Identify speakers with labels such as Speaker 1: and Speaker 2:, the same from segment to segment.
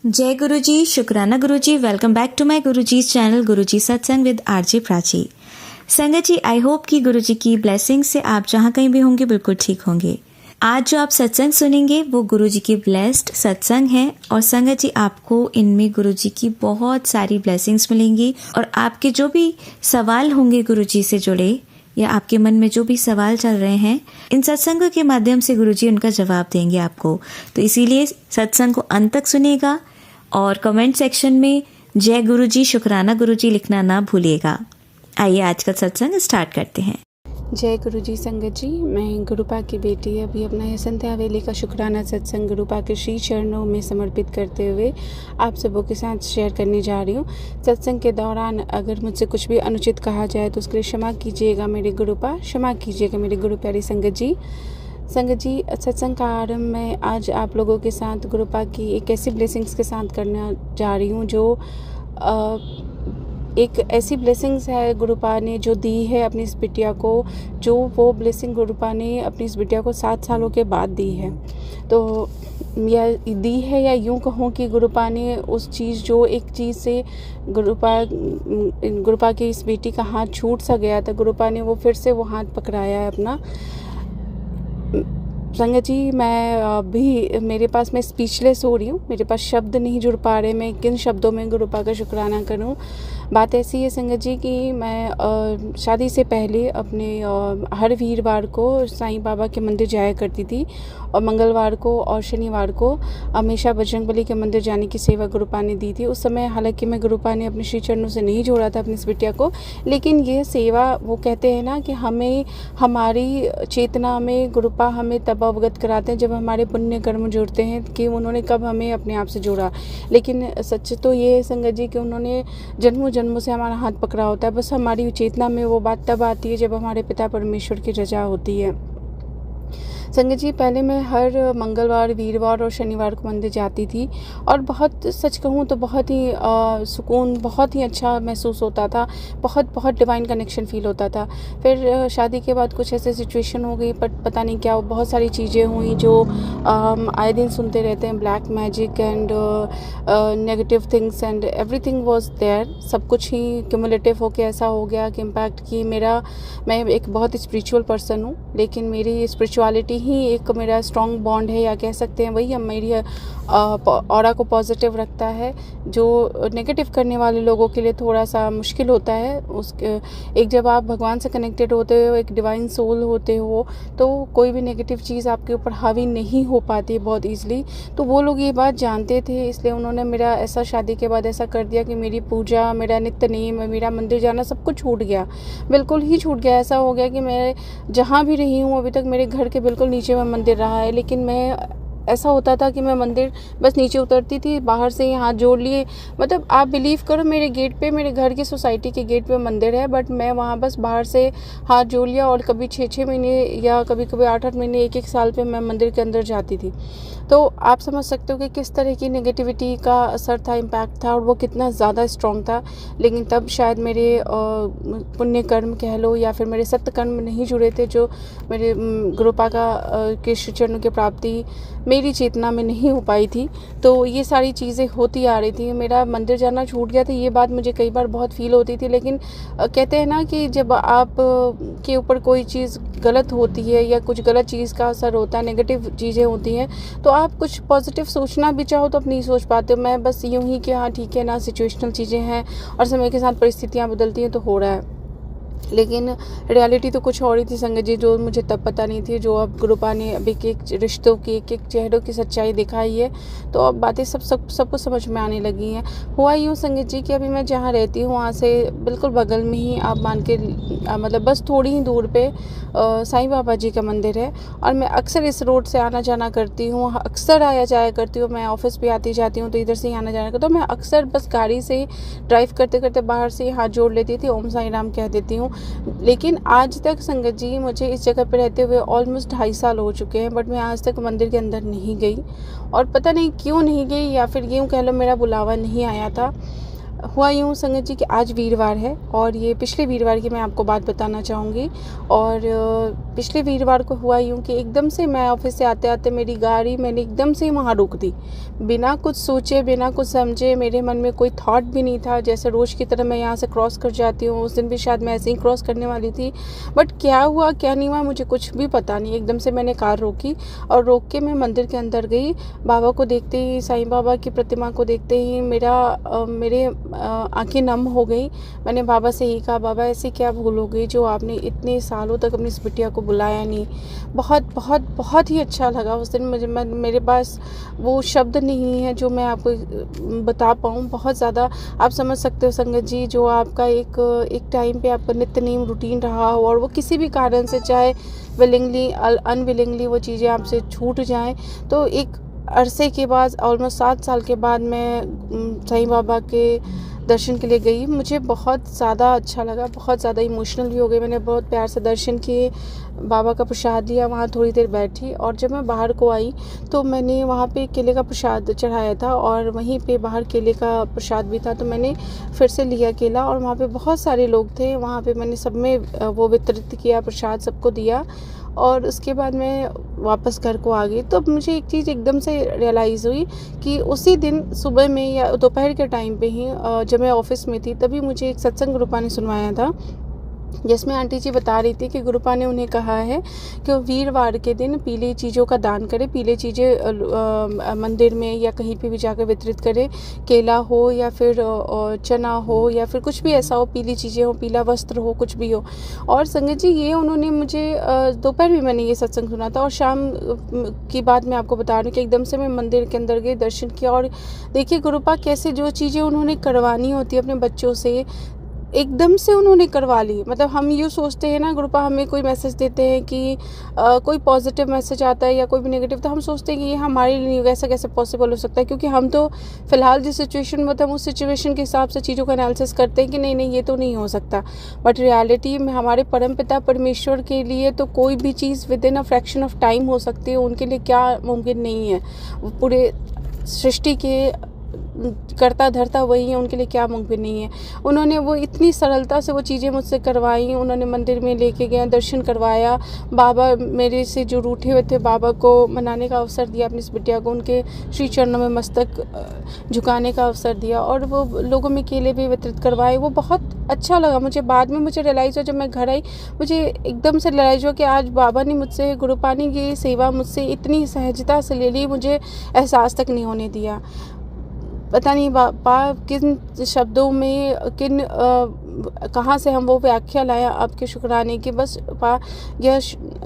Speaker 1: जय गुरुजी, शुक्राना Guruji. Welcome back to my Guruji's channel Guruji satsang with RJ Prachi. संगत जी, आई होप कि गुरुजी की ब्लेसिंग से आप जहाँ कहीं भी होंगे बिल्कुल ठीक होंगे। आज जो आप सत्संग सुनेंगे वो गुरुजी की ब्लेस्ड सत्संग है और संगत जी आपको इनमें गुरुजी की बहुत सारी ब्लेसिंग्स मिलेंगी और आपके जो भी सवाल होंगे गुरुजी से जुड़े या आपके मन में जो भी सवाल चल रहे हैं, इन सत्संगों के माध्यम से गुरुजी उनका जवाब देंगे आपको। तो इसीलिए सत्संग को अंत तक सुनिएगा और कमेंट सेक्शन में जय गुरुजी, शुक्राना गुरुजी लिखना ना भूलिएगा। आइए आज का सत्संग स्टार्ट करते हैं।
Speaker 2: जय गुरुजी संगत जी, मैं गुरुपा की बेटी अभी अपना यह संध्या वेले का शुक्राना सत्संग गुरुपा के श्री चरणों में समर्पित करते हुए आप सबों के साथ शेयर करने जा रही हूँ। सत्संग के दौरान अगर मुझसे कुछ भी अनुचित कहा जाए तो उसके लिए क्षमा कीजिएगा मेरे गुरुपा, क्षमा कीजिएगा मेरे गुरु प्यारी संगत जी। संगत जी, सत्संग का आरंभ मैं आज आप लोगों के साथ गुरुपा की एक ऐसी ब्लेसिंग्स के साथ करना जा रही हूँ जो एक ऐसी ब्लेसिंग्स है गुरुपा ने जो दी है अपनी इस बिटिया को, जो वो ब्लेसिंग गुरुपा ने अपनी इस बिटिया को 7 सालों के बाद दी है। तो या दी है या यूँ कहूँ कि गुरुपा ने उस चीज़ जो एक चीज़ से गुरुपा की इस बेटी का हाथ छूट सा गया था, गुरुपा ने वो फिर से वो हाथ पकड़ाया है अपना। संगत जी, मैं अभी मेरे पास मैं स्पीचलेस हो रही हूँ, मेरे पास शब्द नहीं जुड़ पा रहे, मैं किन शब्दों में गुरुपा का शुक्राना करूँ। बात ऐसी है संगत जी कि मैं शादी से पहले अपने हर वीरवार को साईं बाबा के मंदिर जाया करती थी और मंगलवार को और शनिवार को हमेशा बजरंगबली के मंदिर जाने की सेवा गुरुपा ने दी थी। उस समय हालांकि मैं गुरुपा ने अपने श्री चरणों से नहीं जोड़ा था अपनी इस बिटिया को, लेकिन ये सेवा वो कहते हैं ना कि हमें हमारी चेतना में गुरुपा हमें तब अवगत कराते हैं जब हमारे पुण्य कर्म जुड़ते हैं कि उन्होंने कब हमें अपने आप से जोड़ा। लेकिन सच तो ये है संगत जी कि उन्होंने जन्मों से हमारा हाथ पकड़ा होता है, बस हमारी चेतना में वो बात तब आती है जब हमारे पिता परमेश्वर की रजा होती है। संगत जी, पहले मैं हर मंगलवार, वीरवार और शनिवार को मंदिर जाती थी और बहुत सच कहूँ तो बहुत ही सुकून, बहुत ही अच्छा महसूस होता था, बहुत डिवाइन कनेक्शन फील होता था। फिर शादी के बाद कुछ ऐसे सिचुएशन हो गई, बट पता नहीं क्या बहुत सारी चीज़ें हुई जो आए दिन सुनते रहते हैं, black magic and negative things and everything was there. सब कुछ ही क्यूमुलेटिव होके ऐसा हो गया कि इम्पैक्ट कि मैं एक बहुत स्पिरिचुअल पर्सन हूँ, लेकिन मेरी स्पिरिचुअलिटी ही एक मेरा स्ट्रॉन्ग बॉन्ड है या कह सकते हैं वही मेरी ऑरा को पॉजिटिव रखता है, जो नेगेटिव करने वाले लोगों के लिए थोड़ा सा मुश्किल होता है। एक जब आप भगवान से कनेक्टेड होते हो, एक डिवाइन सोल होते हो, तो कोई भी नेगेटिव चीज़ आपके ऊपर हावी नहीं हो पाती बहुत ईजिली। तो वो लोग ये बात जानते थे, इसलिए उन्होंने मेरा ऐसा शादी के बाद ऐसा कर दिया कि मेरी पूजा, मेरा नित्य नेम, मेरा मंदिर जाना सब कुछ छूट गया, बिल्कुल ही छूट गया। ऐसा हो गया कि मैं जहाँ भी रही हूँ अभी तक मेरे घर के बिल्कुल नीचे में मंदिर रहा है, लेकिन मैं ऐसा होता था कि मैं मंदिर बस नीचे उतरती थी, बाहर से ही हाथ जोड़ लिए, मतलब आप बिलीव करो मेरे गेट पे, मेरे घर की सोसाइटी के गेट पे मंदिर है, बट मैं वहाँ बस बाहर से हाथ जोड़ लिया और कभी 6-6 महीने या कभी 8-8 महीने, 1-1 साल पे मैं मंदिर के अंदर जाती थी। तो आप समझ सकते हो कि किस तरह की नेगेटिविटी का असर था, इम्पैक्ट था और वो कितना ज़्यादा स्ट्रॉन्ग था। लेकिन तब शायद मेरे पुण्य कर्म कह लो या फिर मेरे सत्य कर्म नहीं जुड़े थे, जो मेरे गुरुपा के श्री चरणों की प्राप्ति मेरी चेतना में नहीं हो पाई थी। तो ये सारी चीज़ें होती आ रही थी, मेरा मंदिर जाना छूट गया था, ये बात मुझे कई बार बहुत फील होती थी। लेकिन कहते हैं ना कि जब आप के ऊपर कोई चीज़ गलत होती है या कुछ गलत चीज़ का असर होता है, नेगेटिव चीज़ें होती हैं, तो आप कुछ पॉजिटिव सोचना भी चाहो तो आप नहीं सोच पाते। मैं बस यूँ ही कि हाँ ठीक है ना, सिचुएशनल चीज़ें हैं और समय के साथ परिस्थितियाँ बदलती हैं तो हो रहा है, लेकिन रियलिटी तो कुछ और ही थी संगत जी, जो मुझे तब पता नहीं थी, जो अब गुरुपा ने अभी के रिश्तों की एक चेहरों की सच्चाई दिखाई है, तो अब बातें सबको समझ में आने लगी हैं। हुआ यूँ संगत जी कि अभी मैं जहाँ रहती हूँ वहाँ से बिल्कुल बगल में ही आप मान के मतलब बस थोड़ी ही दूर पे साईं बाबा जी का मंदिर है और मैं अक्सर इस रोड से आना जाना करती हूँ, अक्सर आया जाया करती हूँ। मैं ऑफिस भी आती जाती हूँ तो इधर से ही आना जाना करती हूँ। मैं अक्सर बस गाड़ी से ड्राइव करते करते बाहर से हाथ जोड़ लेती थी, ओम साईं राम कह देती हूँ। लेकिन आज तक संगत जी मुझे इस जगह पे रहते हुए ऑलमोस्ट 2.5 साल हो चुके हैं, बट मैं आज तक मंदिर के अंदर नहीं गई और पता नहीं क्यों नहीं गई, या फिर यूँ कह लो मेरा बुलावा नहीं आया था। हुआ यूँ संगत जी कि आज वीरवार है और ये पिछले वीरवार की मैं आपको बात बताना चाहूँगी। और पिछले वीरवार को हुआ यूँ कि एकदम से मैं ऑफिस से आते-आते मेरी गाड़ी मैंने एकदम से वहाँ रोक दी। बिना कुछ सोचे, बिना कुछ समझे, मेरे मन में कोई थॉट भी नहीं था। जैसे रोज़ की तरह मैं यहाँ से क्रॉस कर जाती हूँ, उस दिन भी शायद मैं ऐसे ही क्रॉस करने वाली थी। बट क्या हुआ, क्या नहीं हुआ, मुझे कुछ भी पता नहीं। एकदम से मैंने कार रोकी और रोक के मैं मंदिर के अंदर गई। बाबा को देखते ही, साईं बाबा की प्रतिमा को देखते ही मेरे आँखें नम हो गई। मैंने बाबा से यही कहा, बाबा ऐसी क्या भूल हो गई जो आपने इतने सालों तक अपनी इस बिटिया को बुलाया नहीं। बहुत बहुत बहुत ही अच्छा लगा उस दिन मुझे। मेरे पास वो शब्द नहीं है जो मैं आपको बता पाऊँ। बहुत ज़्यादा आप समझ सकते हो संगत जी, जो आपका एक टाइम पे आपका नित्य नेम रूटीन रहा हो और वो किसी भी कारण से, चाहे विलिंगली अनविलिंगली, वो चीज़ें आपसे छूट जाएँ, तो एक अरसे के बाद, ऑलमोस्ट 7 साल के बाद मैं साईं बाबा के दर्शन के लिए गई। मुझे बहुत ज़्यादा अच्छा लगा, बहुत ज़्यादा इमोशनल भी हो गई। मैंने बहुत प्यार से दर्शन किए, बाबा का प्रसाद लिया, वहाँ थोड़ी देर बैठी और जब मैं बाहर को आई तो मैंने वहाँ पे केले का प्रसाद चढ़ाया था और वहीं पे बाहर केले का प्रसाद भी था, तो मैंने फिर से लिया केला और वहाँ पे बहुत सारे लोग थे। वहाँ पे मैंने सब में वो वितरित किया, प्रसाद सबको दिया और उसके बाद मैं वापस घर को आ गई। तो मुझे एक चीज़ एकदम से रियलाइज़ हुई कि उसी दिन सुबह में या दोपहर के टाइम पे ही जब मैं ऑफिस में थी, तभी मुझे एक सत्संग रूपा ने सुनवाया था, जिसमें आंटी जी बता रही थी कि गुरुपा ने उन्हें कहा है कि वो वीरवार के दिन पीली चीज़ों का दान करें। पीली चीज़ें मंदिर में या कहीं पे भी जाकर वितरित करें। केला हो या फिर चना हो या फिर कुछ भी ऐसा हो, पीली चीज़ें हो, पीला वस्त्र हो, कुछ भी हो। और संगत जी, ये उन्होंने मुझे दोपहर में मैंने ये सत्संग सुना था और शाम की बात मैं आपको बता रही हूँ कि एकदम से मैं मंदिर के अंदर गई, दर्शन किया और देखिए गुरुपा कैसे जो चीज़ें उन्होंने करवानी होती है अपने बच्चों से, एकदम से उन्होंने करवा ली। मतलब हम ये सोचते हैं ना, गुरुपा हमें कोई मैसेज देते हैं कि कोई पॉजिटिव मैसेज आता है या कोई भी नेगेटिव, तो हम सोचते हैं कि ये हमारे लिए नहीं होगा, ऐसा कैसे पॉसिबल हो सकता है, क्योंकि हम तो फिलहाल जिस सिचुएशन में थे हम उस सिचुएशन के हिसाब से चीज़ों का एनालिसिस करते हैं कि नहीं नहीं ये तो नहीं हो सकता। बट रियलिटी में हमारे परम पिता परमेश्वर के लिए तो कोई भी चीज़ within a fraction of time हो सकती है। उनके लिए क्या मुमकिन नहीं है, पूरे सृष्टि के करता धरता वही है, उनके लिए क्या मुमकिन नहीं है। उन्होंने वो इतनी सरलता से वो चीज़ें मुझसे करवाई। उन्होंने मंदिर में लेके गए, दर्शन करवाया, बाबा मेरे से जो रूठे हुए थे बाबा को मनाने का अवसर दिया, अपनी इस बिटिया को उनके श्री चरणों में मस्तक झुकाने का अवसर दिया और वो लोगों में केले भी वितरित करवाए। वो बहुत अच्छा लगा मुझे। बाद में मुझे रियलाइज़ हुआ, जब मैं घर आई मुझे एकदम से रियलाइज़ हुआ कि आज बाबा ने मुझसे, गुरुपा ने ये सेवा मुझसे इतनी सहजता से ले ली, मुझे एहसास तक नहीं होने दिया। पता नहीं बाबा किन शब्दों में, कहाँ से हम वो व्याख्या लाया आपके शुक्राने की। बस पा यह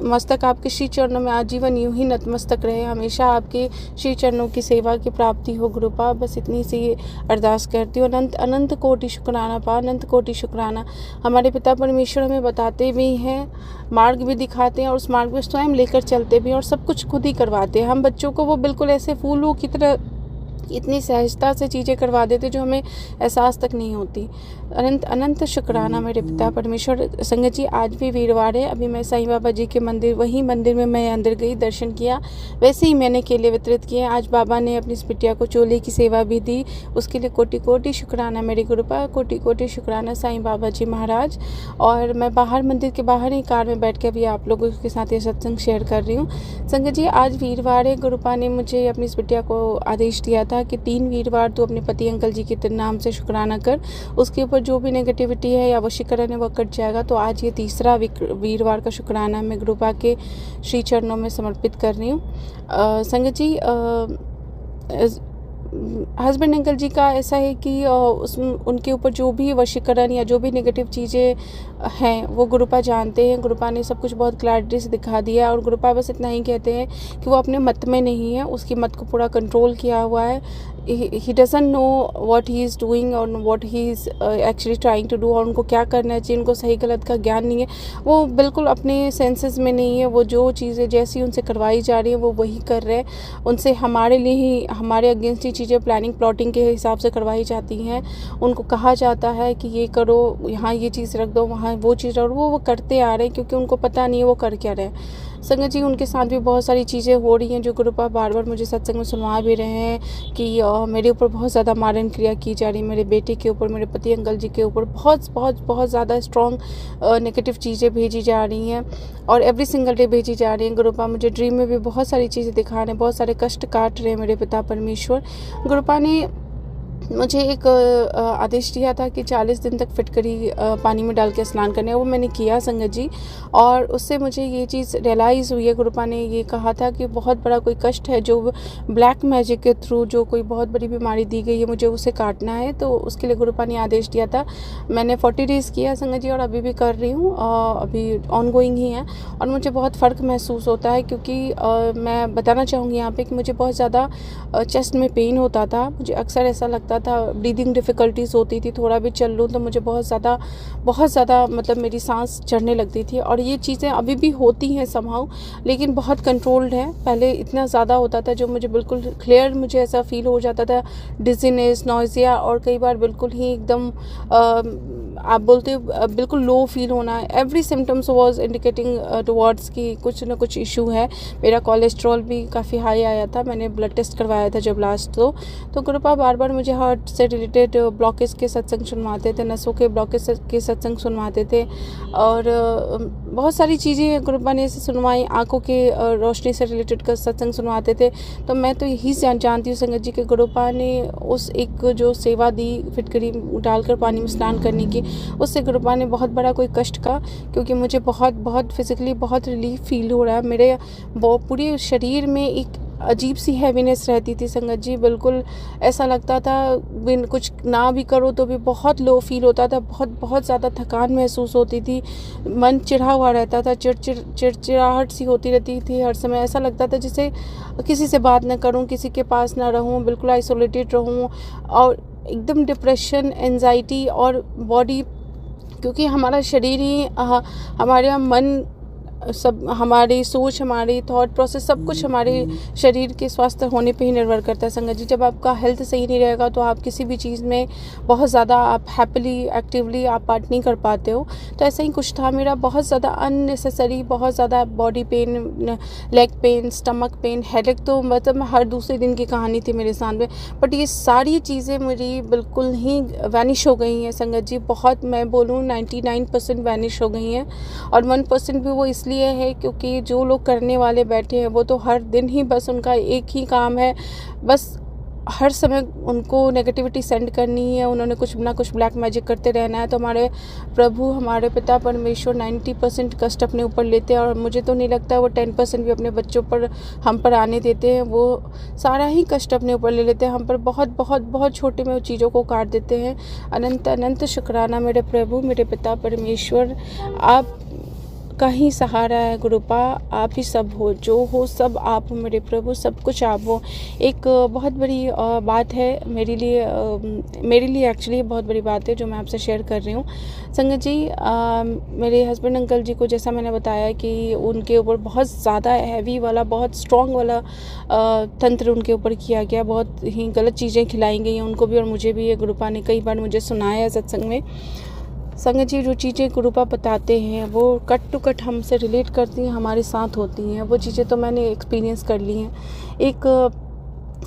Speaker 2: मस्तक आपके श्री चरणों में आजीवन यूं ही नतमस्तक रहे, हमेशा आपके श्री चरणों की सेवा की प्राप्ति हो गुरुपा। बस इतनी सी अरदास करती हूँ। अनंत अनंत कोटि शुक्राना पा, अनंत कोटि शुक्राना। हमारे पिता परमेश्वर हमें बताते भी हैं, मार्ग भी दिखाते हैं और उस मार्ग पर स्वयं लेकर चलते भी हैं और सब कुछ खुद ही करवाते हैं। हम बच्चों को वो बिल्कुल ऐसे फूलों की तरह इतनी सहजता से चीज़ें करवा देते जो हमें एहसास तक नहीं होती। अनंत अनंत शुक्राना मेरे पिता परमेश्वर। संगत जी, आज भी वीरवार है। अभी मैं साईं बाबा जी के मंदिर, वही मंदिर में मैं अंदर गई, दर्शन किया, वैसे ही मैंने केले वितरित किए। आज बाबा ने अपनी इस बिटिया को चोले की सेवा भी दी, उसके लिए कोटि कोटि शुक्राना मेरे गुरुपा, कोटि कोटि शुक्राना साईं बाबा जी महाराज। और मैं बाहर, मंदिर के बाहर ही कार में बैठ के अभी आप लोगों के साथ ये सत्संग शेयर कर रही हूँ। संगत जी, आज वीरवार है। गुरुपा ने मुझे अपनी इस बिटिया को आदेश दिया था कि 3 वीरवार तो अपने पति अंकल जी के नाम से शुक्राना कर, उसके ऊपर जो भी नेगेटिविटी है या वशीकरण है वो कट जाएगा। तो आज ये तीसरा वीरवार का शुक्राना मैं गुरुपा के श्री चरणों में समर्पित कर रही हूँ। संगत जी, हस्बैंड अंकल जी का ऐसा है कि उनके ऊपर जो भी वशीकरण या जो भी नेगेटिव चीज़ें हैं वो गुरुपा जानते हैं। गुरुपा ने सब कुछ बहुत क्लैरिटी से दिखा दिया और गुरुपा बस इतना ही कहते हैं कि वो अपने मत में नहीं है, उसकी मत को पूरा कंट्रोल किया हुआ है। He doesn't know what he is doing और what he is actually trying to do, और उनको क्या करना चाहिए, उनको सही गलत का ज्ञान नहीं है। वो बिल्कुल अपने सेंसेस में नहीं है। वो जो चीज़ें जैसी उनसे करवाई जा रही है वो वही कर रहे हैं। उनसे हमारे लिए ही, हमारे अगेंस्ट ही चीज़ें प्लानिंग प्लॉटिंग के हिसाब से करवाई जाती हैं। उनको कहा जाता है कि ये करो, यहाँ ये चीज़ रख दो, वहाँ वो चीज़, और वो करते आ रहे हैं क्योंकि उनको पता नहीं है वो कर क्या रहे हैं। संगत जी उनके साथ भी बहुत सारी चीज़ें हो रही हैं जो गुरुपा बार बार मुझे सत्संग में सुनवा भी रहे हैं कि मेरे ऊपर बहुत ज़्यादा मारण क्रिया की जा रही है, मेरे बेटे के ऊपर, मेरे पति अंकल जी के ऊपर बहुत बहुत बहुत ज़्यादा स्ट्रॉन्ग नेगेटिव चीज़ें भेजी जा रही हैं और एवरी सिंगल डे भेजी जा रही हैं। गुरुपा मुझे ड्रीम में भी बहुत सारी चीज़ें दिखा रहे हैं, बहुत सारे कष्ट काट रहे हैं मेरे पिता परमेश्वर। गुरुपा ने मुझे एक आदेश दिया था कि 40 दिन तक फिटकरी पानी में डाल के स्नान करने, वो मैंने किया संगत जी, और उससे मुझे ये चीज़ रियलाइज़ हुई है। गुरुपा ने ये कहा था कि बहुत बड़ा कोई कष्ट है जो ब्लैक मैजिक के थ्रू जो कोई बहुत बड़ी बीमारी दी गई है, मुझे उसे काटना है, तो उसके लिए गुरुपा ने आदेश दिया था। मैंने 40 डेज़ किया संगत जी और अभी भी कर रही हूँ, अभी ऑनगोइंग ही है और मुझे बहुत फ़र्क महसूस होता है क्योंकि मैं बताना चाहूँगी यहाँ पर कि मुझे बहुत ज़्यादा चेस्ट में पेन होता था। मुझे अक्सर ऐसा लगता था, ब्रीदिंग डिफ़िकल्टीज़ होती थी, थोड़ा भी चल लूँ तो मुझे बहुत ज़्यादा मतलब मेरी सांस चढ़ने लगती थी और ये चीज़ें अभी भी होती हैं समहाउ, लेकिन बहुत कंट्रोल्ड है। पहले इतना ज़्यादा होता था जो मुझे बिल्कुल क्लियर मुझे ऐसा फील हो जाता था, डिज़ीनेस, नॉइज़िया और कई बार बिल्कुल ही एकदम आप बोलते हो बिल्कुल लो फील होना। Every symptoms was indicating towards कि कुछ ना कुछ इशू है। मेरा कोलेस्ट्रॉल भी काफ़ी हाई आया था, मैंने ब्लड टेस्ट करवाया था जब लास्ट। तो गुरुपा बार बार मुझे हार्ट से रिलेटेड ब्लॉकेज के सत्संग सुनवाते थे, नसों के ब्लॉकेज के सत्संग सुनवाते थे और बहुत सारी चीज़ें गुरुपा ने ऐसे सुनवाई, आँखों के रोशनी से रिलेटेड का सत्संग सुनवाते थे। तो मैं तो यही जानती हूँ संगत जी कि गुरुपा ने उस एक जो सेवा दी फिटकरी डालकर पानी में स्नान करने की, उससे गुरुपा ने बहुत बड़ा कोई कष्ट का, क्योंकि मुझे बहुत फिज़िकली बहुत रिलीफ फील हो रहा है। मेरे पूरे शरीर में एक अजीब सी हैवीनेस रहती थी संगत जी, बिल्कुल ऐसा लगता था बिन कुछ ना भी करो तो भी बहुत लो फील होता था, बहुत ज़्यादा थकान महसूस होती थी, मन चिढ़ा हुआ रहता था, चिड़चिड़ाहट सी होती रहती थी हर समय। ऐसा लगता था जैसे किसी से बात ना करूं, किसी के पास ना रहूं, बिल्कुल आइसोलेटेड रहूं और एकदम डिप्रेशन, एंजाइटी और बॉडी, क्योंकि हमारा शरीर ही हमारे मन, सब हमारी सोच, हमारी थॉट प्रोसेस, सब कुछ हमारे शरीर के स्वस्थ होने पे ही निर्भर करता है संगत जी। जब आपका हेल्थ सही नहीं रहेगा तो आप किसी भी चीज़ में बहुत ज़्यादा आप हैप्पीली एक्टिवली आप पार्ट नहीं कर पाते हो। तो ऐसा ही कुछ था मेरा, बहुत ज़्यादा अननेसेसरी, बहुत ज़्यादा body pain, leg pain, stomach pain, headache, तो मतलब हर दूसरे दिन की कहानी थी मेरे सामने। बट ये सारी चीज़ें मेरी बिल्कुल ही वैनिश हो गई हैं संगत जी, बहुत, मैं बोलूँ 99% वैनिश हो गई हैं और 1% भी वो इसलिए है क्योंकि जो लोग करने वाले बैठे हैं वो तो हर दिन ही बस उनका एक ही काम है, बस हर समय उनको नेगेटिविटी सेंड करनी है, उन्होंने कुछ ना कुछ ब्लैक मैजिक करते रहना है। तो हमारे प्रभु, हमारे पिता परमेश्वर 90% कष्ट अपने ऊपर लेते हैं और मुझे तो नहीं लगता वो 10% भी अपने बच्चों पर, हम पर आने देते हैं। वो सारा ही कष्ट अपने ऊपर ले लेते हैं, हम पर बहुत छोटे में चीज़ों को काट देते हैं। अनंत अनंत शुक्राना मेरे प्रभु, मेरे पिता परमेश्वर, आप का ही सहारा है गुरुपा, आप ही सब हो, जो हो सब आप हो मेरे प्रभु, सब कुछ आप हो। एक बहुत बड़ी बात है मेरे लिए एक्चुअली बहुत बड़ी बात है जो मैं आपसे शेयर कर रही हूँ संगत जी। मेरे हस्बैंड अंकल जी को, जैसा मैंने बताया कि उनके ऊपर बहुत ज़्यादा हैवी वाला, बहुत स्ट्रॉन्ग वाला तंत्र उनके ऊपर किया गया, बहुत ही गलत चीज़ें खिलाई गई हैं उनको भी और मुझे भी। ये गुरुपा ने कई बार मुझे सुनाया है सत्संग में। संगत जी, जो चीज़ें गुरुपा बताते हैं वो कट टू कट हमसे रिलेट करती हैं, हमारे साथ होती हैं, वो चीज़ें तो मैंने एक्सपीरियंस कर ली हैं। एक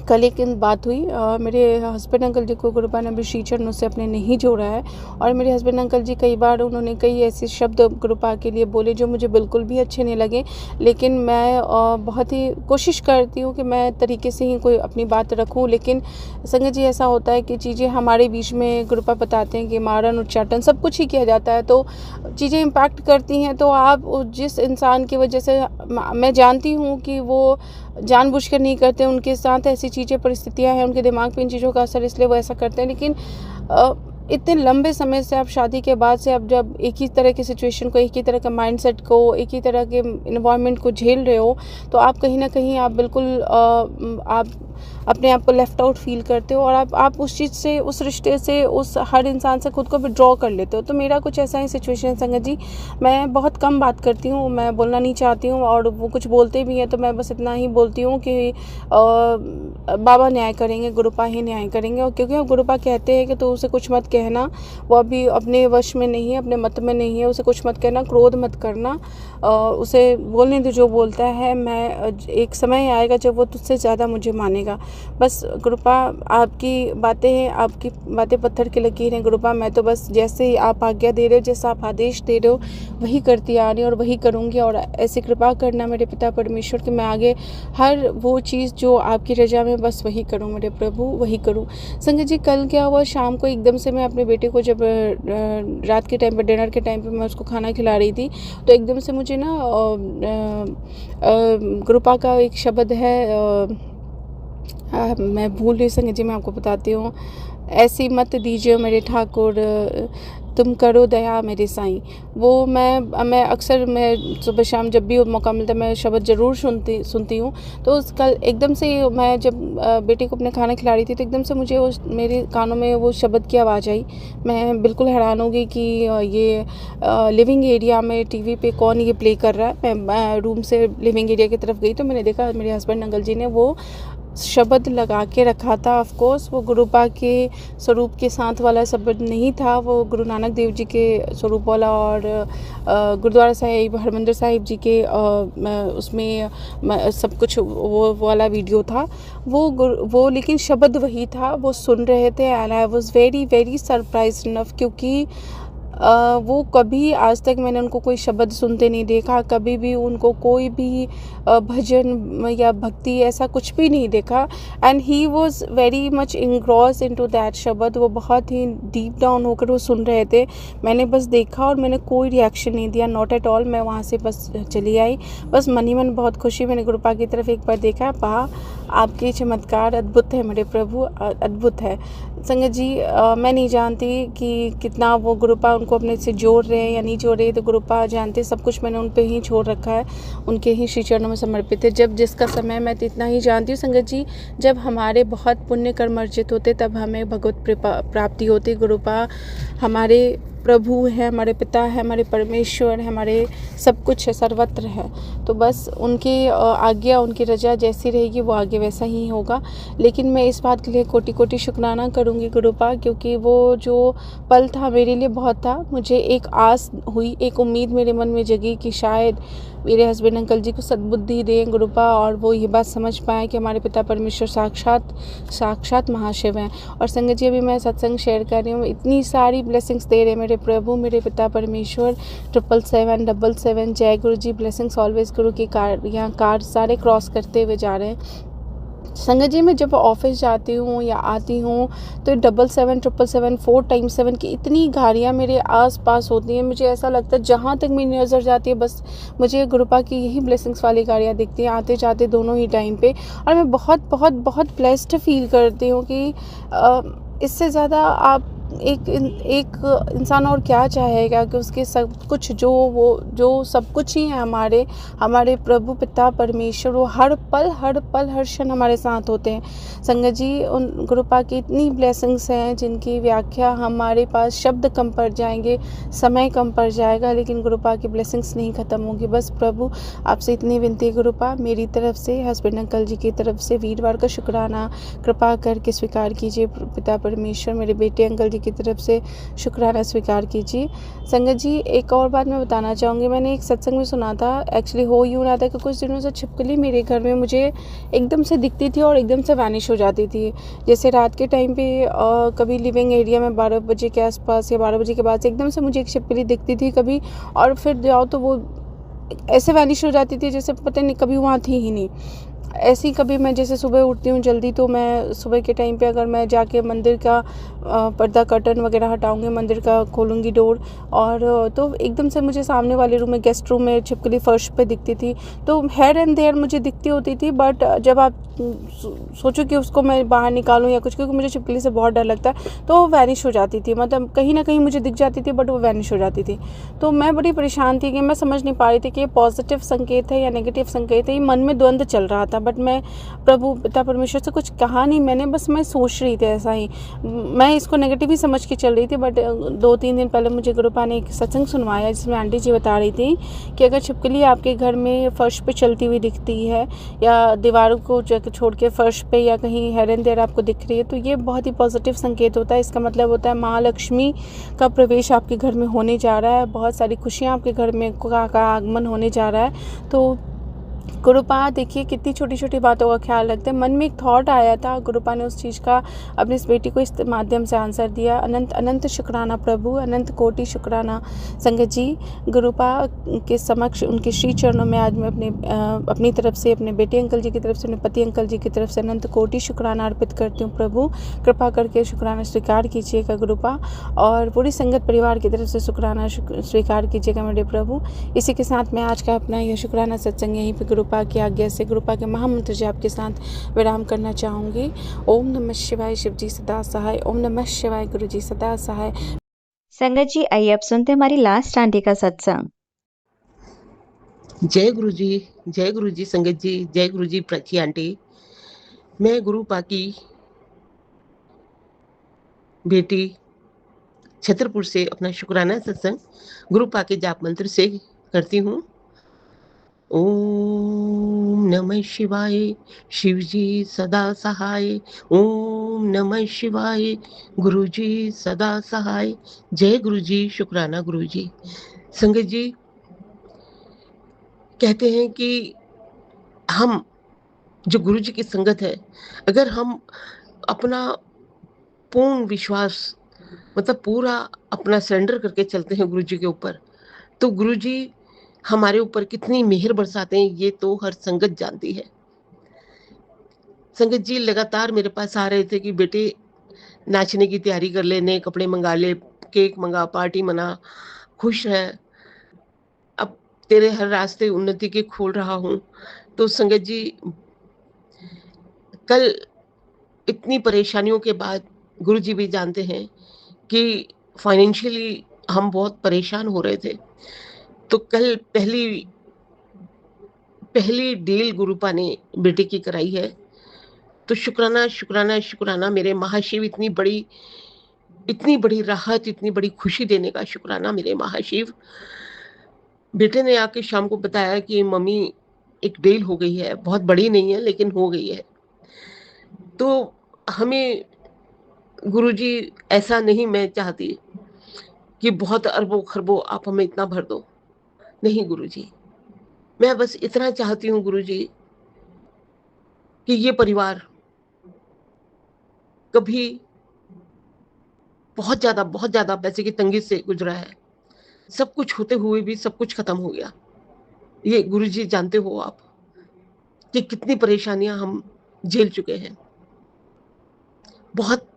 Speaker 2: कल एक बात हुई, मेरे हस्बैंड अंकल जी को गुरुपा ने अभी श्री चरणों से अपने नहीं जोड़ा है और मेरे हस्बैंड अंकल जी कई बार उन्होंने कई ऐसे शब्द गुरुपा के लिए बोले जो मुझे बिल्कुल भी अच्छे नहीं लगे, लेकिन मैं बहुत ही कोशिश करती हूँ कि मैं तरीके से ही कोई अपनी बात रखूँ। लेकिन संगत जी, ऐसा होता है कि चीज़ें हमारे बीच में गुरुपा बताते हैं कि मारन उच्चाटन सब कुछ ही किया जाता है, तो चीज़ें इम्पैक्ट करती हैं। तो आप जिस इंसान की वजह से, मैं जानती हूँ कि वो जानबूझकर नहीं करते, उनके साथ ऐसी चीज़ें, परिस्थितियां हैं, उनके दिमाग पे इन चीज़ों का असर, इसलिए वो ऐसा करते हैं। लेकिन इतने लंबे समय से आप शादी के बाद से आप जब एक ही तरह की सिचुएशन को, एक ही तरह का माइंडसेट को, एक ही तरह के इन्वायरमेंट को झेल रहे हो, तो आप कहीं ना कहीं आप बिल्कुल आप अपने आप को लेफ़्ट आउट फ़ील करते हो और आप उस चीज़ से, उस रिश्ते से, उस हर इंसान से खुद को विड्रॉ कर लेते हो। तो मेरा कुछ ऐसा ही सिचुएशन है संगत जी। मैं बहुत कम बात करती हूँ, मैं बोलना नहीं चाहती हूँ और वो कुछ बोलते भी हैं तो मैं बस इतना ही बोलती हूँ कि बाबा न्याय करेंगे, गुरुपा ही न्याय करेंगे। और क्योंकि गुरुपा कहते हैं कि तो उसे कुछ मत कहना, वो अभी अपने वश में नहीं है, अपने मत में नहीं है, उसे कुछ मत कहना, क्रोध मत करना, उसे बोलने दो जो बोलता है। मैं एक समय आएगा जब वो तुझसे ज़्यादा मुझे मानेगा। बस गुरुपा, आपकी बातें पत्थर की लकीर हैं गुरुपा। मैं तो बस जैसे आप आज्ञा दे रहे हो, जैसा आप आदेश दे रहे हो, वही करती आ रही हूँ और वही करूँगी। और ऐसी कृपा करना मेरे पिता परमेश्वर कि मैं आगे हर वो चीज़ जो आपकी रजा में, बस वही करूँ मेरे प्रभु, वही करूँ। संगत जी, कल क्या हुआ, शाम को एकदम से मैं अपने बेटे को, जब रात के टाइम पर, डिनर के टाइम पर मैं उसको खाना खिला रही थी, तो एकदम से मुझे ना गुरुपा का एक शब्द है, मैं भूल रही संगत जी, मैं आपको बताती हूँ। ऐसी मत दीजिए मेरे ठाकुर, तुम करो दया मेरे साईं। वो मैं अक्सर, मैं सुबह शाम जब भी मौका मिलता है मैं शब्द ज़रूर सुनती हूँ। तो उस कल एकदम से मैं जब बेटे को अपने खाना खिला रही थी तो एकदम से मुझे मेरे कानों में वो शब्द की आवाज़ आई। मैं बिल्कुल हैरान हो गई कि ये लिविंग एरिया में टीवी पे कौन ये प्ले कर रहा है। मैं रूम से लिविंग एरिया की तरफ गई तो मैंने देखा मेरे हस्बैंड अंकल जी ने वो शब्द लगा के रखा था। ऑफ कोर्स वो गुरुपा के स्वरूप के साथ वाला शब्द नहीं था, वो गुरु नानक देव जी के स्वरूप वाला और गुरुद्वारा साहिब, हरमंदिर साहिब जी के उसमें सब कुछ वो वाला वीडियो था। वो लेकिन शब्द वही था, वो सुन रहे थे। And I was very very surprised enough, क्योंकि वो कभी आज तक मैंने उनको कोई शब्द सुनते नहीं देखा, कभी भी उनको कोई भी भजन या भक्ति ऐसा कुछ भी नहीं देखा। And he was very much engross into that शब्द। वो बहुत ही डीप डाउन होकर वो सुन रहे थे। मैंने बस देखा और मैंने कोई रिएक्शन नहीं दिया, नॉट एट ऑल। मैं वहाँ से बस चली आई, बस मन ही मन बहुत खुशी। मैंने गुरुपा की तरफ एक बार देखा, वाह आपके चमत्कार अद्भुत है मेरे प्रभु, अद्भुत है। संगत जी, मैं नहीं जानती कि कितना वो गुरुपा उनको अपने से जोड़ रहे हैं या नहीं जोड़ रहे, तो गुरुपा जानते। सब कुछ मैंने उन पे ही छोड़ रखा है, उनके ही श्री चरणों में समर्पित है। जब जिसका समय, मैं तो इतना ही जानती हूँ संगत जी, जब हमारे बहुत पुण्य कर्म अर्जित होते तब हमें भगवत प्राप्ति होती। गुरुपा हमारे प्रभु है, हमारे पिता है, हमारे परमेश्वर है, हमारे सब कुछ है, सर्वत्र है। तो बस उनकी आज्ञा, उनकी रजा जैसी रहेगी वो आगे वैसा ही होगा। लेकिन मैं इस बात के लिए कोटि कोटि शुक्राना करूँगी गुरुपा, क्योंकि वो जो पल था मेरे लिए बहुत था। मुझे एक आस हुई, एक उम्मीद मेरे मन में जगी कि शायद मेरे हस्बैंड अंकल जी को सद्बुद्धि दें गुरुपा, और वो ये बात समझ पाएँ कि हमारे पिता परमेश्वर साक्षात महाशिव हैं। और संगत जी, अभी मैं सत्संग शेयर कर रही हूँ, इतनी सारी ब्लेसिंग्स दे रहे हैं मेरे प्रभु, मेरे पिता परमेश्वर। 777 जय गुरु जी, ब्लेसिंग्स ऑलवेज गुरु की। यहाँ कार सारे क्रॉस करते हुए जा रहे हैं। संगत जी, मैं जब ऑफिस जाती हूँ या आती हूँ तो 77, 777, 4 टाइम्स 7 की इतनी गाड़ियाँ मेरे आसपास होती हैं। मुझे ऐसा लगता है जहाँ तक मेरी नज़र जाती है बस मुझे गुरुपा की यही ब्लेसिंग्स वाली गाड़ियाँ दिखती हैं, आते जाते दोनों ही टाइम पे। और मैं बहुत बहुत बहुत ब्लेस्ड फील करती हूँ कि इससे ज़्यादा आप एक इंसान और क्या चाहेगा कि उसके सब कुछ जो सब कुछ ही है हमारे प्रभु पिता परमेश्वर, वो हर पल हर क्षण हमारे साथ होते हैं। संगत जी, उन गुरुपा की इतनी ब्लेसिंग्स हैं जिनकी व्याख्या हमारे पास शब्द कम पड़ जाएंगे, समय कम पड़ जाएगा, लेकिन गुरुपा की ब्लेसिंग्स नहीं ख़त्म होगी। बस प्रभु आपसे इतनी विनती गुरुपा, मेरी तरफ से, हस्बैंड अंकल जी की तरफ से वीरवार का शुक्राना कृपा करके स्वीकार कीजिए। पिता परमेश्वर, मेरे बेटे अंकल की तरफ से शुक्राना स्वीकार कीजिए। संगत जी, एक और बात मैं बताना चाहूँगी। मैंने एक सत्संग में सुना था, एक्चुअली हो यूँ रहा था कि कुछ दिनों से छिपकली मेरे घर में मुझे एकदम से दिखती थी और एकदम से वैनिश हो जाती थी। जैसे रात के टाइम पे कभी लिविंग एरिया में 12 बजे के आसपास या 12 बजे के बाद से एकदम से मुझे एक छिपकली दिखती थी कभी, और फिर जाओ तो वो ऐसे वैनिश हो जाती थी जैसे पता नहीं कभी वहाँ थी ही नहीं। ऐसी कभी मैं जैसे सुबह उठती हूँ जल्दी, तो मैं सुबह के टाइम पे अगर मैं जाके मंदिर का पर्दा कर्टन वगैरह हटाऊंगी, मंदिर का खोलूंगी डोर, और तो एकदम से मुझे सामने वाले रूम में, गेस्ट रूम में छिपकली फर्श पे दिखती थी। तो हेयर एंड देयर मुझे दिखती होती थी, बट जब आप सोचो कि उसको मैं बाहर निकालूं या कुछ, क्योंकि मुझे छिपकली से बहुत डर लगता है, तो वो वैनिश हो जाती थी। मतलब कहीं ना कहीं मुझे दिख जाती थी बट वो वैनिश हो जाती थी। तो मैं बड़ी परेशान थी कि मैं समझ नहीं पा रही थी कि ये पॉजिटिव संकेत है या नेगेटिव संकेत है। ये मन में द्वंद्व चल रहा था। था, बट मैं प्रभु पिता परमेश्वर से कुछ कहा नहीं मैंने, बस मैं सोच रही थी ऐसा ही, मैं इसको नेगेटिव ही समझ के चल रही थी। बट 2-3 दिन पहले मुझे गुरुपा ने एक सत्संग सुनवाया जिसमें आंटी जी बता रही थी कि अगर छिपकली आपके घर में फर्श पे चलती हुई दिखती है या दीवारों को छोड़ के फर्श पे या कहीं हेयर एंड देयर आपको दिख रही है, तो ये बहुत ही पॉजिटिव संकेत होता है। इसका मतलब होता है महालक्ष्मी का प्रवेश आपके घर में होने जा रहा है, बहुत सारी खुशियाँ आपके घर में का आगमन होने जा रहा है। तो गुरुपा देखिए कितनी छोटी छोटी बातों का ख्याल रखते हैं। मन में एक थॉट आया था, गुरुपा ने उस चीज़ का अपनी इस बेटी को इस माध्यम से आंसर दिया। अनंत अनंत शुक्राना प्रभु, अनंत कोटि शुक्राना संगत जी। गुरुपा के समक्ष उनके श्री चरणों में आज मैं अपनी तरफ से, अपने बेटे अंकल जी की तरफ से, अपने पति अंकल जी की तरफ से अनंत कोटि शुक्राना अर्पित करती हूँ। प्रभु कृपा करके शुक्राना स्वीकार कीजिएगा गुरुपा, और पूरी संगत परिवार की तरफ से शुक्राना स्वीकार कीजिएगा मेरे प्रभु। इसी के साथ मैं आज का अपना यह शुक्राना सत्संग यहीं पर गुरुपा की आज्ञा से, गुरुपा के महामंत्र जी आपके साथ विराम करना चाहूँगी। ओम नमः शिवाय, शिव जी सदा सहाय। ओम नमः शिवाय, गुरु जी सदा सहाय।
Speaker 1: संगत जी आइए अब सुनते हैं हमारी लास्ट आंटी का सत्संग।
Speaker 3: जय गुरु जी संगत जी, जय गुरु जी प्राची आंटी। मैं गुरुपा की बेटी छतरपुर से अपना शुक्राना सत्संग गुरुपा के जाप मंत्र से करती हूँ। ओम नमः शिवाय, शिव जी सदा सहाय। ओम नमः शिवाय, गुरु जी सदा सहाय। जय गुरु जी, शुक्राना गुरु जी। संगत जी कहते हैं कि हम जो गुरु जी की संगत है, अगर हम अपना पूर्ण विश्वास मतलब पूरा अपना सरेंडर करके चलते हैं गुरु जी के ऊपर, तो गुरु जी हमारे ऊपर कितनी मेहर बरसाते हैं ये तो हर संगत जानती है। संगत जी लगातार मेरे पास आ रहे थे कि बेटे नाचने की तैयारी कर ले, नए कपड़े मंगा ले, केक मंगा, पार्टी मना, खुश है, अब तेरे हर रास्ते उन्नति के खोल रहा हूँ। तो संगत जी कल इतनी परेशानियों के बाद गुरु जी भी जानते हैं कि फाइनेंशियली हम बहुत परेशान हो रहे थे, तो कल पहली डील गुरुपा ने बेटे की कराई है। तो शुक्राना शुक्राना शुक्राना मेरे महाशिव, इतनी बड़ी राहत, इतनी बड़ी खुशी देने का शुक्राना मेरे महाशिव। बेटे ने आके शाम को बताया कि मम्मी एक डील हो गई है, बहुत बड़ी नहीं है लेकिन हो गई है। तो हमें गुरुजी ऐसा नहीं मैं चाहती कि बहुत अरबों खरबों आप हमें इतना भर दो, नहीं गुरुजी, मैं बस इतना चाहती हूँ गुरुजी कि ये परिवार कभी बहुत ज्यादा पैसे की तंगी से गुजरा है, सब कुछ होते हुए भी सब कुछ खत्म हो गया। ये गुरुजी जानते हो आप कि कितनी परेशानियां हम झेल चुके हैं। बहुत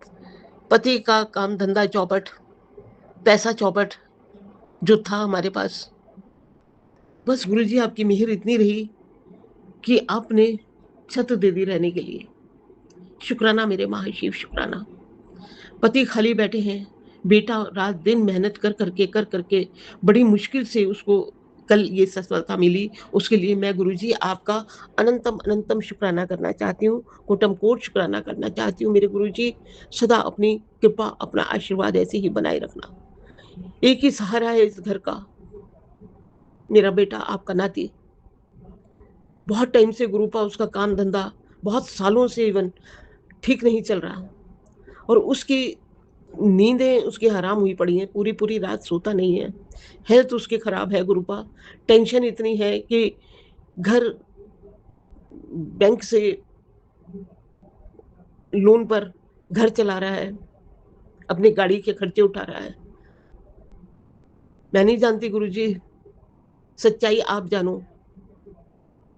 Speaker 3: पति का काम धंधा चौपट, पैसा चौपट जो था हमारे पास, बस गुरुजी आपकी मेहर इतनी रही कि आपने छत दे दी रहने के लिए। शुक्राना मेरे महाशिव, शुक्राना। पति खाली बैठे हैं, बेटा रात दिन मेहनत कर करके बड़ी मुश्किल से उसको कल ये सफलता मिली, उसके लिए मैं गुरुजी आपका अनंतम अनंतम शुक्राना करना चाहती हूँ, कोटम कोट शुक्राना करना चाहती हूँ। मेरे गुरुजी सदा अपनी कृपा, अपना आशीर्वाद ऐसे ही बनाए रखना। एक ही सहारा है इस घर का, मेरा बेटा, आपका नाती। बहुत टाइम से गुरुपा उसका काम धंधा बहुत सालों से इवन ठीक नहीं चल रहा, और उसकी नींदें उसकी हराम हुई पड़ी हैं, पूरी पूरी रात सोता नहीं है, हेल्थ उसकी खराब है गुरुपा। टेंशन इतनी है कि घर बैंक से लोन पर घर चला रहा है, अपनी गाड़ी के खर्चे उठा रहा है। मैं नहीं जानती गुरुजी, सच्चाई आप जानो।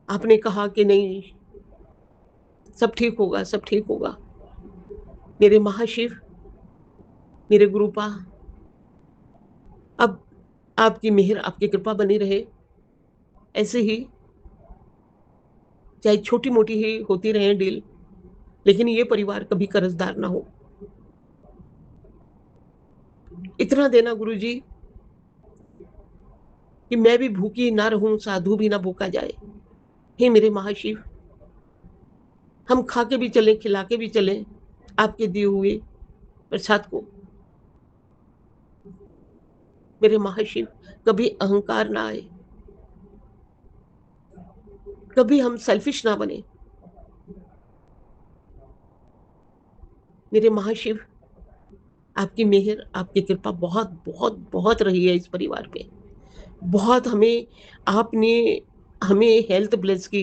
Speaker 3: आपने कहा कि नहीं सब ठीक होगा, सब ठीक होगा। मेरे महाशिव, मेरे गुरुपा, अब आपकी मेहर, आपकी कृपा बनी रहे, ऐसे ही चाहे छोटी मोटी ही होती रहे डील, लेकिन ये परिवार कभी कर्जदार ना हो। इतना देना गुरुजी कि मैं भी भूखी ना रहूं, साधु भी ना भूखा जाए। हे मेरे महाशिव, हम खा के भी चलें, खिला के भी चलें आपके दिए हुए प्रसाद को। मेरे महाशिव, कभी अहंकार ना आए, कभी हम सेल्फिश ना बने। मेरे महाशिव, आपकी मेहर, आपकी कृपा बहुत बहुत बहुत रही है इस परिवार पे। बहुत हमें आपने हमें हेल्थ ब्लेस की।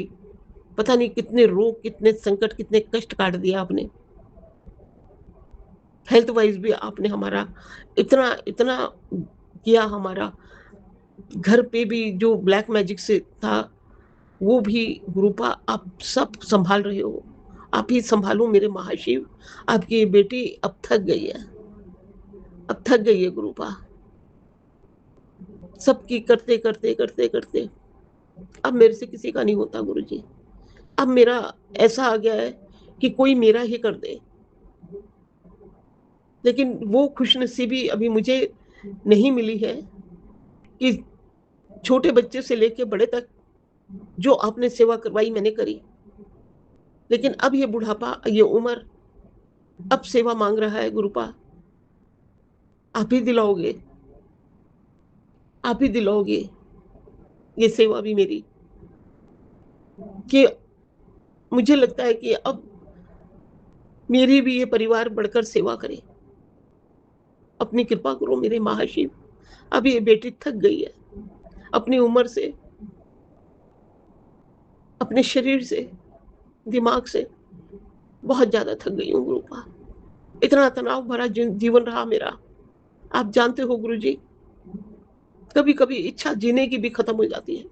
Speaker 3: पता नहीं कितने रोग, कितने संकट, कितने कष्ट काट दिया आपने। हेल्थ वाइज भी आपने हमारा इतना इतना किया। हमारा घर पे भी जो ब्लैक मैजिक से था वो भी गुरुपा आप सब संभाल रहे हो। आप ही संभालो मेरे महाशिव। आपकी ये बेटी अब थक गई है, अब थक गई है गुरुपा। सबकी करते करते करते करते अब मेरे से किसी का नहीं होता गुरुजी। अब मेरा ऐसा आ गया है कि कोई मेरा ही कर दे। लेकिन वो खुशनसीबी अभी मुझे नहीं मिली है कि छोटे बच्चे से लेके बड़े तक जो आपने सेवा करवाई मैंने करी। लेकिन अब ये बुढ़ापा, ये उम्र अब सेवा मांग रहा है गुरुपा। आप ही दिलाओगे, आप ही दिलाओगे ये सेवा भी मेरी। कि मुझे लगता है कि अब मेरी भी ये परिवार बढ़कर सेवा करे। अपनी कृपा करो मेरे महाशिव। अब ये बेटी थक गई है अपनी उम्र से, अपने शरीर से, दिमाग से बहुत ज्यादा थक गई हूँ गुरुपा। इतना तनाव भरा जीवन रहा मेरा। आप जानते हो गुरुजी, कभी कभी इच्छा जीने की भी खत्म हो जाती है।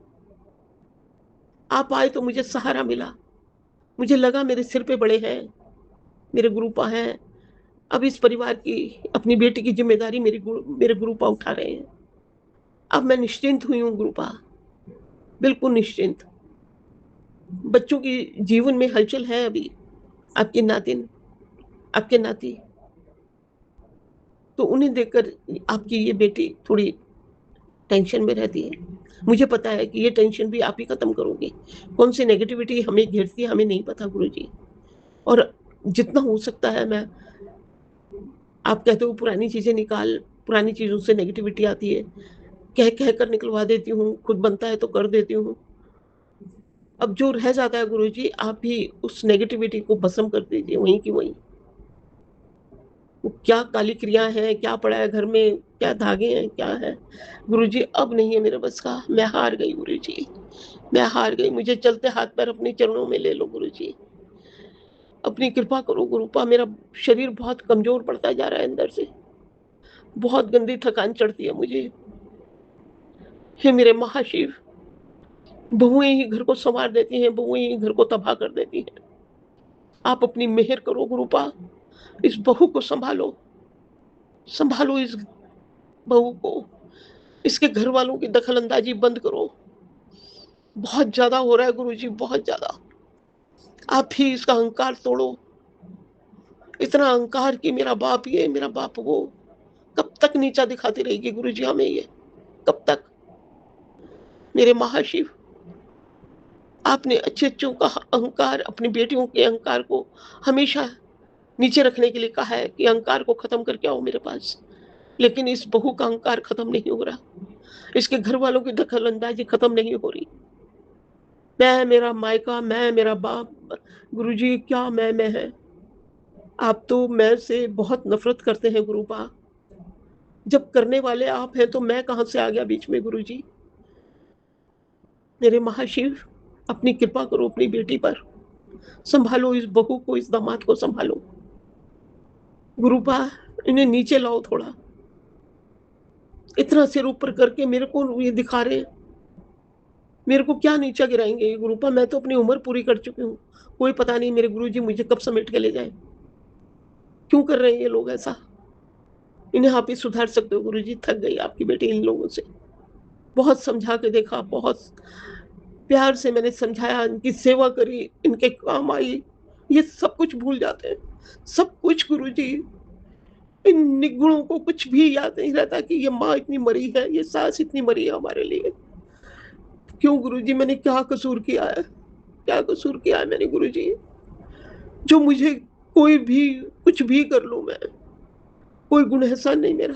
Speaker 3: आप आए तो मुझे सहारा मिला। मुझे लगा मेरे सिर पे बड़े हैं, मेरे गुरुपा हैं। अब इस परिवार की, अपनी बेटी की जिम्मेदारी मेरे गुरुपा उठा रहे हैं। अब मैं निश्चिंत हुई हूँ गुरुपा, बिल्कुल निश्चिंत। बच्चों की जीवन में हलचल है अभी। आपकी नातिन, आपके नाती, तो उन्हें देखकर आपकी ये बेटी थोड़ी टेंशन में रहती है। मुझे पता है कि ये टेंशन भी आप ही खत्म करोगे। कौन सी नेगेटिविटी हमें घेरती है हमें नहीं पता गुरुजी। और जितना हो सकता है मैं, आप कहते हो पुरानी चीजें निकाल, पुरानी चीजों से नेगेटिविटी आती है, कह कह कर निकलवा देती हूँ। खुद बनता है तो कर देती हूँ। अब जो रह जाता है गुरुजी, आप ही उस नेगेटिविटी को भस्म कर दीजिए वहीं की वहीं। वो क्या काली क्रिया है, क्या पड़ा है घर में, क्या धागे हैं, क्या है गुरुजी। अब नहीं है मेरे बस का। मैं हार गई गुरुजी, मैं हार गई। मुझे चलते हाथ पैर अपने चरणों में ले लो गुरुजी। अपनी कृपा करो गुरुपा। मेरा शरीर बहुत कमजोर पड़ता जा रहा है अंदर से। बहुत गंदी थकान चढ़ती है मुझे। हे मेरे महाशिव, बहुएं ही घर को संवार देती हैं, बहुएं ही घर को तबाह कर देती हैं। आप अपनी मेहर करो गुरुपा। इस बहू को संभालो, संभालो इस बहू को। इसके घर वालों की दखल अंदाजी बंद करो। बहुत ज्यादा हो रहा है गुरुजी, बहुत ज्यादा। आप ही इसका अहंकार तोड़ो। इतना अहंकार कि मेरा बाप ये, मेरा बाप वो। कब तक नीचा दिखाती रहेगी गुरुजी हमें ये, कब तक। मेरे महाशिव, आपने अच्छे अच्छों का अहंकार, अपनी बेटियों के अहंकार को हमेशा नीचे रखने के लिए कहा है कि अहंकार को खत्म करके आओ मेरे पास। लेकिन इस बहू का अहंकार खत्म नहीं हो रहा। इसके घर वालों की दखल अंदाजी खत्म नहीं हो रही। मैं, मेरा मायका, मैं, मेरा बाप, गुरुजी क्या मैं है। आप तो मैं से बहुत नफरत करते हैं गुरुपा। जब करने वाले आप हैं तो मैं कहां से आ गया बीच में गुरुजी। मेरे महाशिव, अपनी कृपा करो अपनी बेटी पर। संभालो इस बहू को, इस दामाद को संभालो गुरुपा। इन्हें नीचे लाओ थोड़ा। इतना सिर ऊपर करके मेरे को ये दिखा रहे हैं। मेरे को क्या नीचा गिराएंगे ये गुरुपा। मैं तो अपनी उम्र पूरी कर चुकी हूँ। कोई पता नहीं मेरे गुरुजी मुझे कब समेट के ले जाए। क्यों कर रहे हैं ये लोग ऐसा। इन्हें आप ही सुधार सकते हो गुरुजी। थक गई आपकी बेटी इन लोगों से। बहुत समझा के देखा, बहुत प्यार से मैंने समझाया, इनकी सेवा करी, इनके काम आई। ये सब कुछ भूल जाते हैं, सब कुछ गुरुजी। इन निगुणों को कुछ भी याद नहीं रहता कि ये माँ इतनी मरी है, ये सास इतनी मरी है हमारे लिए। क्यों गुरुजी, मैंने क्या कसूर किया है, क्या कसूर किया है मैंने गुरुजी। जो मुझे कोई भी कुछ भी कर लूं, मैं कोई गुण एहसान नहीं मेरा।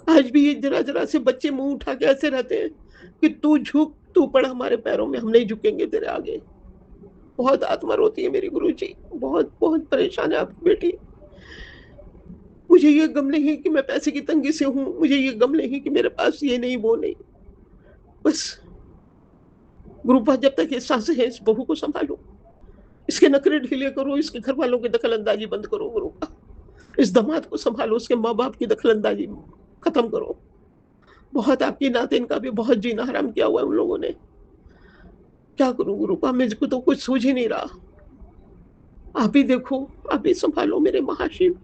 Speaker 3: आज भी ये जरा जरा से बच्चे मुंह उठा के ऐसे रहते हैं कि तू झुक, तू पड़ हमारे पैरों में, हम नहीं झुकेंगे तेरे आगे। बहुत आत्मा रोती है मेरी गुरुजी, बहुत बहुत परेशान है आपकी बेटी। मुझे ये गम नहीं कि मैं पैसे की तंगी से हूँ, मुझे ये गम नहीं कि मेरे पास ये नहीं वो नहीं। बस गुरुपा जब तक ये सांसें हैं, इस बहू को संभालो, इसके नखरे ढीले करो, इसके घर वालों की दखलंदाजी बंद करो गुरुपा। इस दामाद को संभालो, उसके माँ बाप की दखलंदाजी खत्म करो। बहुत आपकी नातिन का भी बहुत जीना हराम किया हुआ है उन लोगों ने। क्या करूं गुरुपा, मुझको तो कुछ सूझ ही नहीं रहा। आप ही देखो, आप ही संभालो मेरे महाशिव।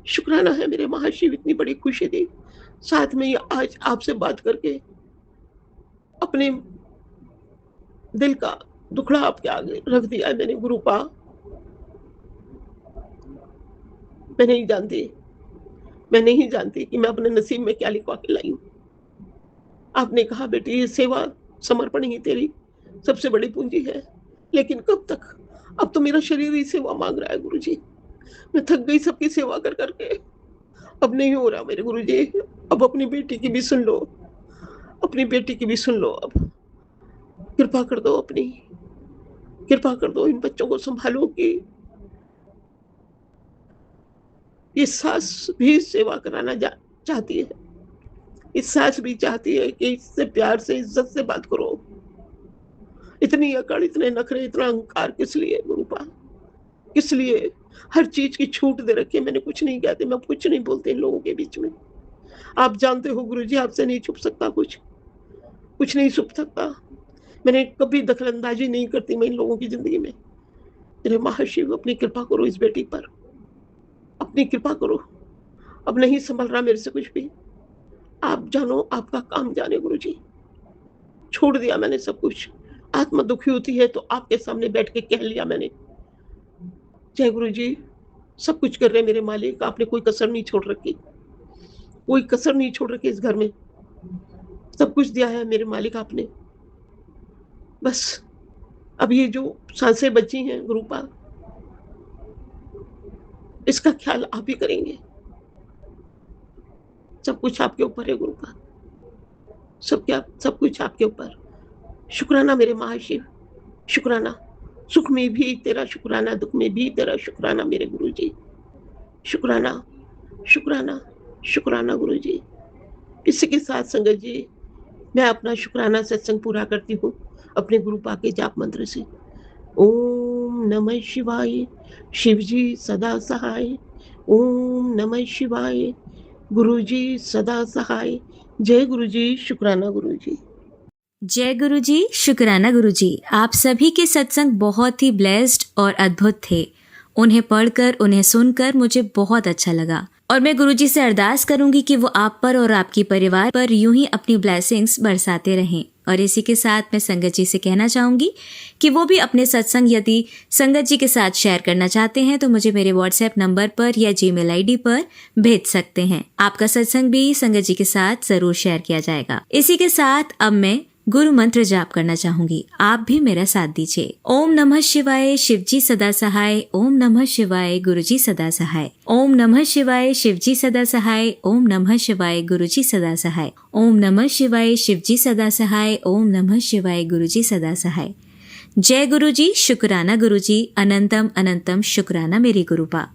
Speaker 3: शुक्राना है मेरे महाशिव, इतनी बड़ी खुशी दी। साथ में ये आज आपसे बात करके अपने दिल का दुखड़ा आपके आगे रख दिया है मैंने गुरुपा। मैं नहीं जानती कि मैं अपने नसीब में क्या लिखवा के लाई हूँ। आपने कहा बेटी, ये सेवा समर्पण ही तेरी सबसे बड़ी पूंजी है, लेकिन कब तक? अब तो मेरा शरीर ही सेवा मांग रहा है गुरुजी। मैं थक गई सबकी सेवा कर करके, अब नहीं हो रहा मेरे गुरुजी। अब अपनी बेटी की भी सुन लो, अपनी बेटी की भी सुन लो। अब कृपा कर दो, अपनी कृपा कर दो, इन बच्चों को संभालो कि ये सास भी सेवा कराना चाहती है। इस सास भी चाहती है कि इससे प्यार से इज्जत से बात करो। इतनी अकड़, इतने नखरे, इतना अहंकार किस लिए गुरुपा? किस लिए? हर चीज की छूट दे रखी है मैंने, कुछ नहीं कहते, मैं कुछ नहीं बोलते इन लोगों के बीच में। आप जानते हो गुरुजी, आपसे नहीं छुप सकता कुछ नहीं छुप सकता। मैंने कभी दखलंदाजी नहीं करती मैं इन लोगों की जिंदगी में। मेरे महाशिव, अपनी कृपा करो इस बेटी पर, अपनी कृपा करो। अब नहीं संभल रहा मेरे से कुछ भी। आप जानो, आपका काम जाने गुरुजी। छोड़ दिया मैंने सब कुछ। आत्मा दुखी होती है तो आपके सामने बैठ के कह लिया मैंने, जय गुरुजी, सब कुछ कर रहे मेरे मालिक, आपने कोई कसर नहीं छोड़ रखी, कोई कसर नहीं छोड़ रखी इस घर में। सब कुछ दिया है मेरे मालिक आपने। बस अब ये जो सांसें बची हैं गुरुपा, इसका ख्याल आप ही करेंगे। सब कुछ आपके ऊपर है गुरुपा, सब कुछ आपके ऊपर। शुक्राना मेरे महाशिव, शुक्राना। सुख में भी तेरा शुक्राना, दुख में भी तेरा शुक्राना मेरे गुरुजी। शुक्राना, शुक्राना, शुक्राना गुरुजी। इसी के साथ संगत जी, मैं अपना शुक्राना सत्संग पूरा करती हूँ अपने गुरुपा के जाप मंत्र से। ओम नमः शिवाय, शिवजी सदा सहाय। ओम नमः शिवाय, गुरुजी सदा सहाय। जय गुरुजी, शुक्राना गुरुजी।
Speaker 1: जय गुरुजी, शुक्राना गुरुजी। आप सभी के सत्संग बहुत ही ब्लेस्ड और अद्भुत थे। उन्हें पढ़कर, उन्हें सुनकर मुझे बहुत अच्छा लगा और मैं गुरुजी से अरदास करूंगी कि वो आप पर और आपके परिवार पर यूं ही अपनी ब्लेसिंग्स बरसाते रहें। और इसी के साथ मैं संगत जी से कहना चाहूंगी कि वो भी अपने सत्संग यदि संगत जी के साथ शेयर करना चाहते हैं तो मुझे मेरे व्हाट्सएप नंबर पर या जीमेल आईडी पर भेज सकते हैं। आपका सत्संग भी संगत जी के साथ जरूर शेयर किया जाएगा। इसी के साथ अब मैं गुरु मंत्र जाप करना चाहूंगी, आप भी मेरा साथ दीजिए। ओम नमः शिवाय, शिवजी सदा सहाय। ओम नमः शिवाय, गुरुजी सदा सहाय। ओम नमः शिवाय, शिवजी सदा सहाय। ओम नमः शिवाय, गुरुजी सदा सहाय। ओम नमः शिवाय, शिवजी सदा सहाय। ओम नमः शिवाय, गुरुजी सदा सहाय। जय गुरुजी, शुक्राना गुरुजी। अनंतम अनंतम शुक्राना मेरी गुरुपा।